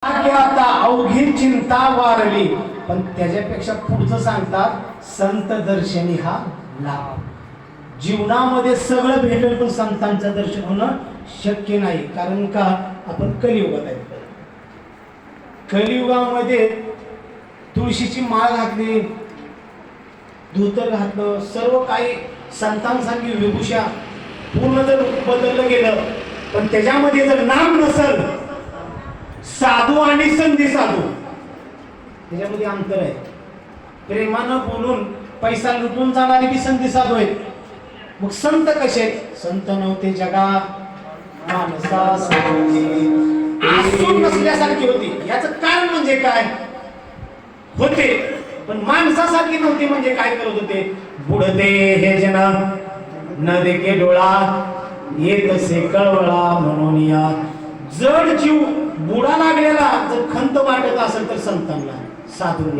आता अवघी चिंता वारली, पण त्याच्यापेक्षा पुढचं सांगतात संत दर्शनी हा लाभ. जीवनामध्ये सगळं भेटेल पण संतांचं दर्शन होणं शक्य नाही. कारण का आपण कलियुगात आहे. कलियुगामध्ये तुळशीची माळ घातली, धोतर घातलं, सर्व काही संतांसारखी विभूषा पूर्ण जर बदललं गेलं, पण त्याच्यामध्ये जर नाम नसल, साधू आणि संधी साधू त्याच्यामध्ये अंतर आहे. प्रेमानं बोलून पैसा लुटून जाणारे बी संधी साधू आहेत. मग संत कसे? संत नव्हते जगा माणसासारखे नसल्यासारखी होती. याचं कारण म्हणजे काय होते, पण माणसासारखी नव्हती. म्हणजे काय करत होते? बुडते हे जन न देखे डोळा, येत से कळवळा म्हणून या. जड जीव बुडा लागलेला जर खंत वाटत असेल तर संतांना साधू